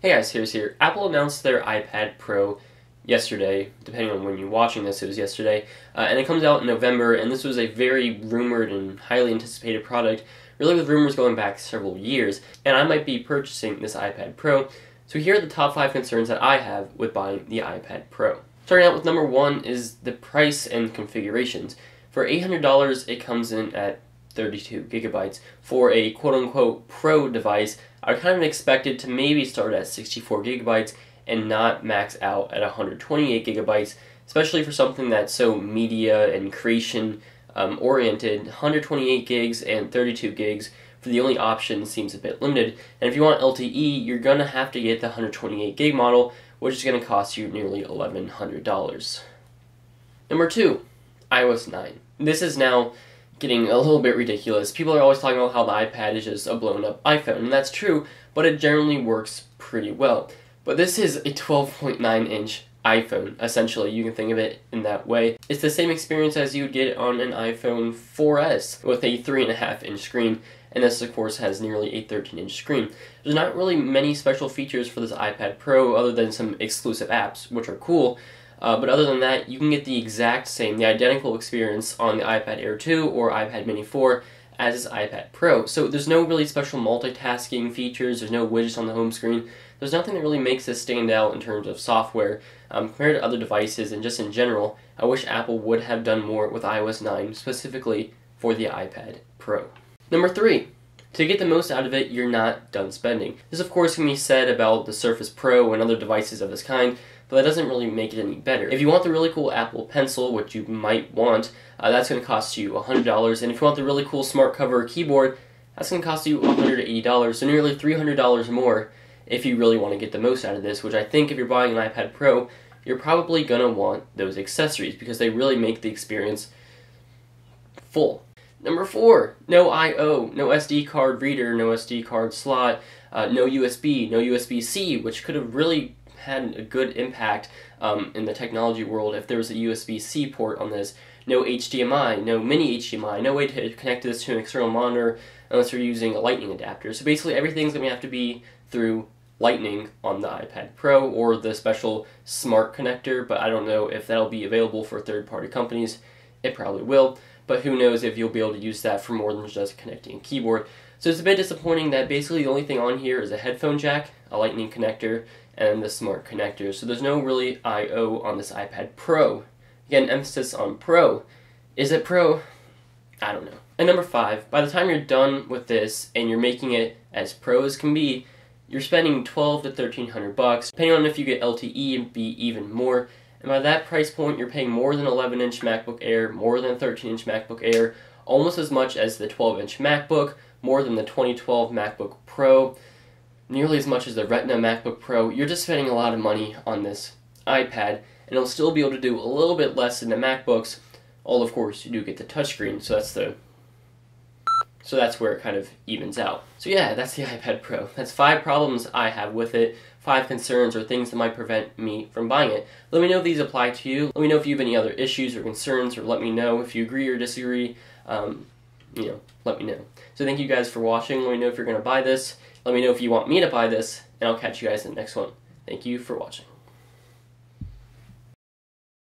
Hey guys, here's here. Apple announced their iPad Pro yesterday, depending on when you're watching this, it was yesterday, and it comes out in November, and this was a very rumored and highly anticipated product, really with rumors going back several years, and I might be purchasing this iPad Pro. So here are the top 5 concerns that I have with buying the iPad Pro. Starting out with number 1 is the price and configurations. For $800, it comes in at 32 gigabytes. For a quote-unquote Pro device, I kind of expected to maybe start at 64 gigabytes and not max out at 128 gigabytes, especially for something that's so media and creation oriented. 128 gigs and 32 gigs for the only option seems a bit limited, and if you want LTE, you're going to have to get the 128 gig model, which is going to cost you nearly $1,100. Number 2, iOS 9. This is now getting a little bit ridiculous. People are always talking about how the iPad is just a blown up iPhone, and that's true, but it generally works pretty well. But this is a 12.9 inch iPhone, essentially. You can think of it in that way. It's the same experience as you would get on an iPhone 4S with a 3.5 inch screen, and this of course has nearly a 13 inch screen. There's not really many special features for this iPad Pro other than some exclusive apps, which are cool. But other than that, you can get the exact same, the identical experience on the iPad Air 2 or iPad Mini 4 as this iPad Pro. So there's no really special multitasking features, there's no widgets on the home screen. There's nothing that really makes this stand out in terms of software compared to other devices, and just in general, I wish Apple would have done more with iOS 9, specifically for the iPad Pro. Number 3. To get the most out of it, you're not done spending. This of course can be said about the Surface Pro and other devices of this kind, but that doesn't really make it any better. If you want the really cool Apple Pencil, which you might want, that's going to cost you $100, and if you want the really cool smart cover keyboard, that's going to cost you $180, so nearly $300 more if you really want to get the most out of this, which I think if you're buying an iPad Pro, you're probably going to want those accessories because they really make the experience full. Number 4, no I/O, no SD card reader, no SD card slot, no USB, no USB-C, which could have really had a good impact in the technology world if there was a USB-C port on this. No HDMI, no mini HDMI, no way to connect this to an external monitor unless you're using a lightning adapter. So basically everything's going to have to be through Lightning on the iPad Pro or the special smart connector, but I don't know if that'll be available for third-party companies. It probably will, but who knows if you'll be able to use that for more than just connecting a keyboard. So it's a bit disappointing that basically the only thing on here is a headphone jack, a lightning connector, and the smart connector. So there's no really I/O on this iPad Pro. Again, emphasis on Pro. Is it Pro? I don't know. And number 5, by the time you're done with this and you're making it as Pro as can be, you're spending $1,200 to $1,300. Depending on if you get LTE, it'd be even more. And by that price point, you're paying more than 11-inch MacBook Air, more than 13-inch MacBook Air, almost as much as the 12-inch MacBook, more than the 2012 MacBook Pro, nearly as much as the Retina MacBook Pro. You're just spending a lot of money on this iPad, and it'll still be able to do a little bit less than the MacBooks, although of course you do get the touchscreen, so that's where it kind of evens out. So yeah, that's the iPad Pro. That's 5 problems I have with it, 5 concerns or things that might prevent me from buying it. Let me know if these apply to you. Let me know if you have any other issues or concerns, or let me know if you agree or disagree. Let me know. So thank you guys for watching. Let me know if you're going to buy this. Let me know if you want me to buy this, and I'll catch you guys in the next one. Thank you for watching.